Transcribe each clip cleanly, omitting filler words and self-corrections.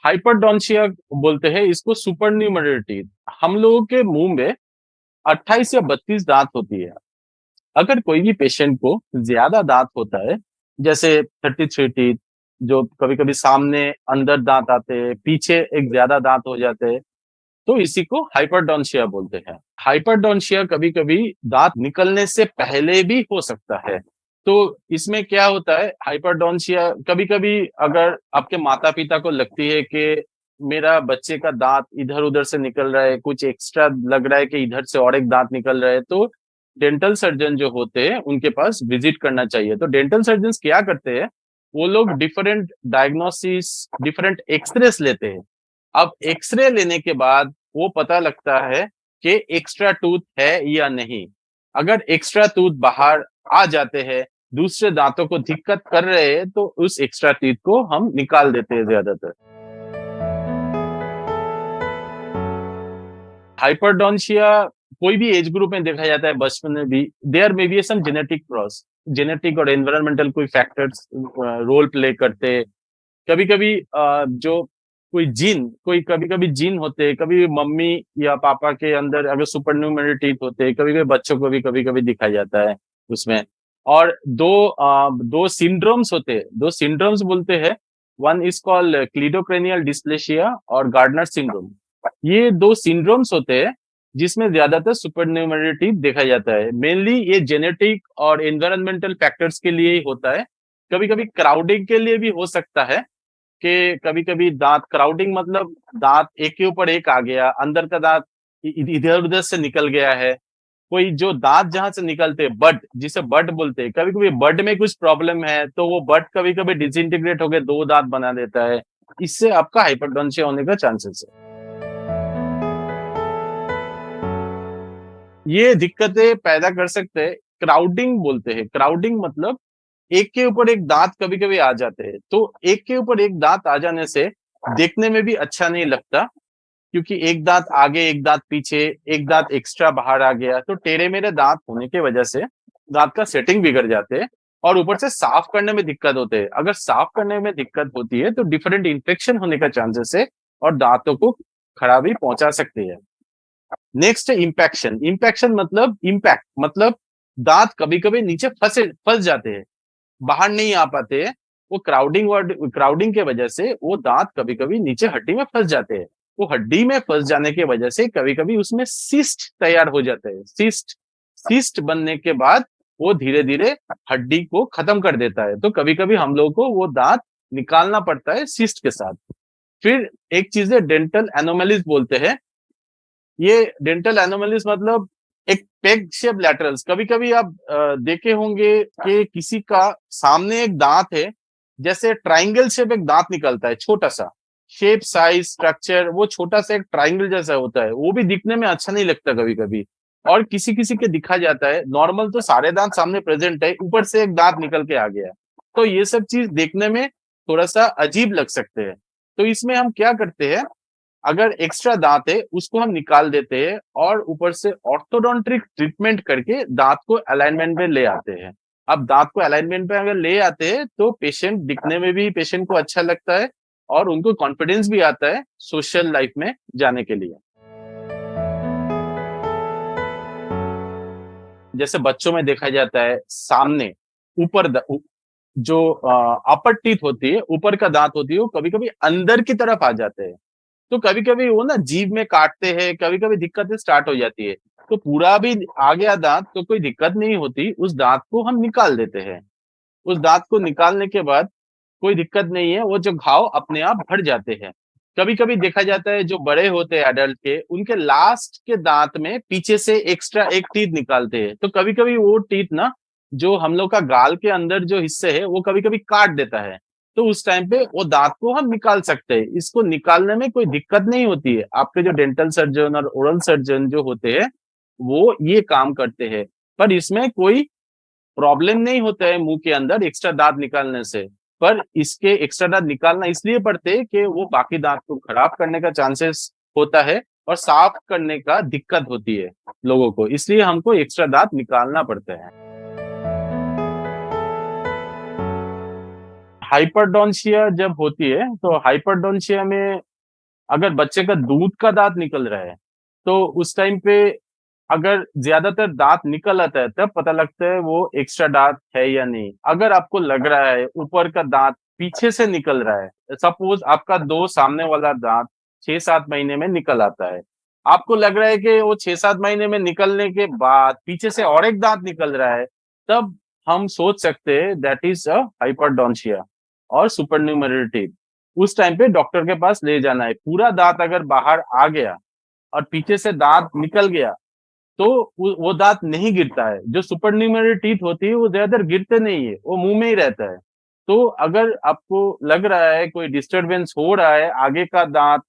हाइपरडोंशिया बोलते हैं इसको, सुपरन्यूमररी टीथ। हम लोगों के मुंह में 28 या 32 दांत होती है। अगर कोई भी पेशेंट को ज्यादा दांत होता है, जैसे 33 टीथ, जो कभी कभी सामने अंदर दांत आते हैं, पीछे एक ज्यादा दांत हो जाते हैं, तो इसी को हाइपरडोंशिया बोलते हैं। हाइपरडोंशिया कभी कभी दांत निकलने से पहले भी हो सकता है। तो इसमें क्या होता है, हाइपरडोंशिया कभी कभी अगर आपके माता पिता को लगती है कि मेरा बच्चे का दांत इधर उधर से निकल रहा है, कुछ एक्स्ट्रा लग रहा है कि इधर से और एक दांत निकल रहा है, तो डेंटल सर्जन जो होते हैं उनके पास विजिट करना चाहिए। तो डेंटल सर्जन क्या करते हैं, वो लोग डिफरेंट डायग्नोसिस, डिफरेंट एक्सरेस लेते हैं। अब एक्सरे लेने के बाद वो पता लगता है कि एक्स्ट्रा टूथ है या नहीं। अगर एक्स्ट्रा टूथ बाहर आ जाते हैं, दूसरे दांतों को दिक्कत कर रहे हैं, तो उस एक्स्ट्रा टीथ को हम निकाल देते हैं ज्यादातर। हाइपरडोंशिया कोई भी एज ग्रुप में देखा जाता है, बचपन में भी। There may be some genetic cross, genetic और एनवायरमेंटल कोई फैक्टर्स रोल प्ले करते हैं। कभी कभी जो कोई जीन, कोई कभी कभी जीन होते हैं, कभी मम्मी या पापा के अंदर अगर सुपरन्यूमररी टीथ होते हैं, कभी कभी बच्चों को भी कभी कभी दिखाया जाता है उसमें। और दो सिंड्रोम्स होते हैं, दो सिंड्रोम्स बोलते हैं। वन इज कॉल्ड क्लीडोक्रेनियल डिस्प्लेसिया और गार्डनर सिंड्रोम। ये दो सिंड्रोम्स होते हैं जिसमें ज्यादातर सुपरन्यूमररी टीथ देखा जाता है। मेनली ये जेनेटिक और एनवायरमेंटल फैक्टर्स के लिए ही होता है। कभी कभी क्राउडिंग के लिए भी हो सकता है, कि कभी कभी दांत क्राउडिंग मतलब दांत एक के ऊपर एक आ गया, अंदर का दांत इधर उधर से निकल गया है। कोई जो दांत जहां से निकलते हैं, बड जिसे बड बोलते हैं, कभी कभी बड में कुछ प्रॉब्लम है तो वो बड कभी कभी डिसइंटीग्रेट होकर दो दांत बना देता है। इससे आपका हाइपरटोन्सिया होने का चांसेस है। ये दिक्कतें पैदा कर सकते हैं। क्राउडिंग बोलते हैं, क्राउडिंग मतलब एक के ऊपर एक दांत कभी कभी आ जाते हैं। तो एक के ऊपर एक दांत आ जाने से देखने में भी अच्छा नहीं लगता, क्योंकि एक दांत आगे एक दांत पीछे, एक दांत एक्स्ट्रा बाहर आ गया, तो टेढ़े मेढ़े दांत होने की वजह से दांत का सेटिंग बिगड़ जाते हैं। और ऊपर से साफ करने में दिक्कत होते हैं। अगर साफ करने में दिक्कत होती है तो डिफरेंट इन्फेक्शन होने का चांसेस है और दांतों को खराबी पहुंचा सकती है। नेक्स्ट है इम्पैक्शन। इम्पैक्शन मतलब इम्पैक्ट मतलब दांत कभी कभी नीचे फंस जाते हैं, बाहर नहीं आ पाते हैं। वो क्राउडिंग के वजह से वो दांत कभी कभी नीचे हड्डी में फंस जाते हैं। वो हड्डी में फंस जाने की वजह से कभी कभी उसमें सिस्ट तैयार हो जाते हैं। सिस्ट सिस्ट बनने के बाद वो धीरे धीरे हड्डी को खत्म कर देता है। तो कभी कभी हम लोग को वो दांत निकालना पड़ता है सिस्ट के साथ। फिर एक चीज है डेंटल एनोमलीज बोलते हैं। ये डेंटल एनोमलीज मतलब एक पेग शेप लैटरल्स। कभी कभी आप देखे होंगे कि किसी का सामने एक दांत है, जैसे ट्राइंगल शेप एक दांत निकलता है, छोटा सा शेप, साइज, स्ट्रक्चर वो छोटा सा एक ट्राइंगल जैसा होता है। वो भी दिखने में अच्छा नहीं लगता कभी कभी। और किसी किसी के दिखा जाता है, नॉर्मल तो सारे दांत सामने प्रेजेंट है, ऊपर से एक दांत निकल के आ गया। तो ये सब चीज देखने में थोड़ा सा अजीब लग सकते हैं। तो इसमें हम क्या करते हैं, अगर एक्स्ट्रा दांत है उसको हम निकाल देते हैं और ऊपर से ऑर्थोडोंटिक ट्रीटमेंट करके दांत को अलाइनमेंट में ले आते हैं। अब दांत को अलाइनमेंट में अगर ले आते हैं तो पेशेंट दिखने में भी पेशेंट को अच्छा लगता है और उनको कॉन्फिडेंस भी आता है सोशल लाइफ में जाने के लिए। जैसे बच्चों में देखा जाता है, सामने ऊपर जो अपर टीथ होती है, ऊपर का दांत होती है, वो कभी कभी अंदर की तरफ आ जाते हैं। तो कभी कभी वो ना जीभ में काटते हैं, कभी कभी दिक्कतें स्टार्ट हो जाती है। तो पूरा भी आ गया दांत तो कोई दिक्कत नहीं होती, उस दांत को हम निकाल देते हैं। उस दांत को निकालने के बाद कोई दिक्कत नहीं है, वो जो घाव अपने आप भर जाते हैं। कभी कभी देखा जाता है जो बड़े होते हैं एडल्ट के, उनके लास्ट के दांत में पीछे से एक्स्ट्रा एक टीथ निकालते हैं। तो कभी कभी वो टीथ ना, जो हम लोग का गाल के अंदर जो हिस्से है वो कभी कभी काट देता है। तो उस टाइम पे वो दांत को हम निकाल सकते हैं। इसको निकालने में कोई दिक्कत नहीं होती है। आपके जो डेंटल सर्जन और ओरल सर्जन जो होते हैं वो ये काम करते हैं। पर इसमें कोई प्रॉब्लम नहीं होता है मुंह के अंदर एक्स्ट्रा दांत निकालने से। पर इसके एक्स्ट्रा दांत निकालना इसलिए पड़ते हैं कि वो बाकी दांत को खराब करने का चांसेस होता है और साफ करने का दिक्कत होती है लोगों को, इसलिए हमको एक्स्ट्रा दांत निकालना पड़ता है। हाइपरडोंशिया जब होती है तो हाइपरडोंशिया में अगर बच्चे का दूध का दांत निकल रहा है तो उस टाइम पे अगर ज्यादातर दांत निकल आता है तब पता लगता है वो एक्स्ट्रा दांत है या नहीं। अगर आपको लग रहा है ऊपर का दांत पीछे से निकल रहा है, सपोज आपका दो सामने वाला दांत 6-7 महीने में निकल आता है, आपको लग रहा है कि वो 6-7 महीने में निकलने के बाद पीछे से और एक दांत निकल रहा है, तब हम सोच सकते हैं दैट इज अ हाइपरडोंशिया और सुपरन्यूमरेटिव। उस टाइम पे डॉक्टर के पास ले जाना है। पूरा दांत अगर बाहर आ गया और पीछे से दांत निकल गया तो वो दांत नहीं गिरता है। जो सुपरन्यूमरी टीथ होती है वो ज्यादातर गिरते नहीं है, वो मुंह में ही रहता है। तो अगर आपको लग रहा है कोई डिस्टरबेंस हो रहा है, आगे का दांत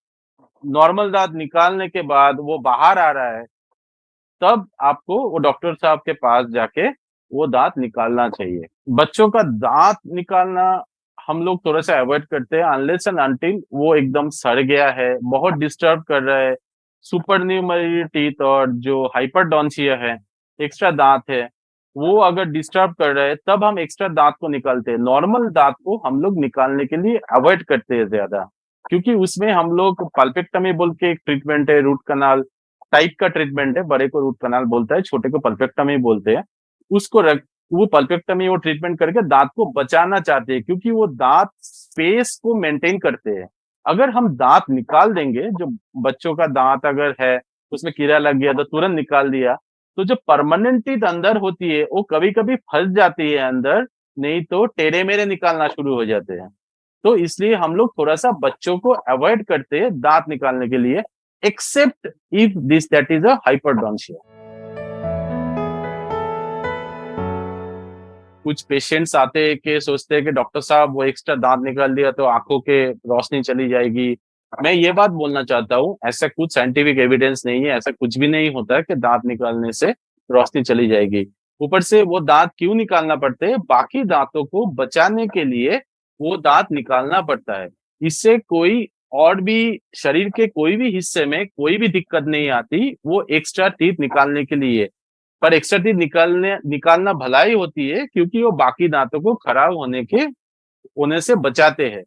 नॉर्मल दांत निकालने के बाद वो बाहर आ रहा है, तब आपको वो डॉक्टर साहब के पास जाके वो दांत निकालना चाहिए। बच्चों का दांत निकालना हम लोग थोड़ा सा अवॉइड करते हैं अनलेस एंड अनटिल वो एकदम सड़ गया है, बहुत डिस्टर्ब कर रहा है। सुपरन्यूमरी टीथ और जो हाइपरडोंसिया है, एक्स्ट्रा दांत है, वो अगर डिस्टर्ब कर रहा है तब हम एक्स्ट्रा दांत को निकालते हैं। नॉर्मल दांत को हम लोग निकालने के लिए अवॉइड करते हैं ज्यादा, क्योंकि उसमें हम लोग पल्पेक्टमी बोल के एक ट्रीटमेंट है, रूट कनाल टाइप का ट्रीटमेंट है। बड़े को रूट कनाल बोलता है, छोटे को पल्पेक्टमी बोलते हैं। उसको रख वो पल्पेक्टमी वो ट्रीटमेंट करके दांत को बचाना चाहते हैं, क्योंकि वो दांत स्पेस को मेंटेन करते हैं। अगर हम दांत निकाल देंगे, जो बच्चों का दांत अगर है उसमें कीड़ा लग गया तो तुरंत निकाल दिया, तो जो परमानेंट टीथ अंदर होती है वो कभी कभी फंस जाती है अंदर, नहीं तो टेढ़े मेढ़े निकालना शुरू हो जाते हैं। तो इसलिए हम लोग थोड़ा सा बच्चों को अवॉइड करते हैं दांत निकालने के लिए, except if this that is a hyperdontia. कुछ पेशेंट्स आते हैं कि सोचते हैं कि डॉक्टर साहब वो एक्स्ट्रा दांत निकाल दिया तो आंखों के रोशनी चली जाएगी। मैं ये बात बोलना चाहता हूँ, ऐसा कुछ साइंटिफिक एविडेंस नहीं है, ऐसा कुछ भी नहीं होता है कि दांत निकालने से रोशनी चली जाएगी। ऊपर से वो दांत क्यों निकालना पड़ते हैं? बाकी दांतों को बचाने के लिए वो दांत निकालना पड़ता है। इससे कोई और भी शरीर के कोई भी हिस्से में कोई भी दिक्कत नहीं आती वो एक्स्ट्रा टीथ निकालने के लिए। पर एक्स्ट्रा टीथ निकालना भलाई होती है, क्योंकि वो बाकी दांतों को खराब होने से बचाते हैं।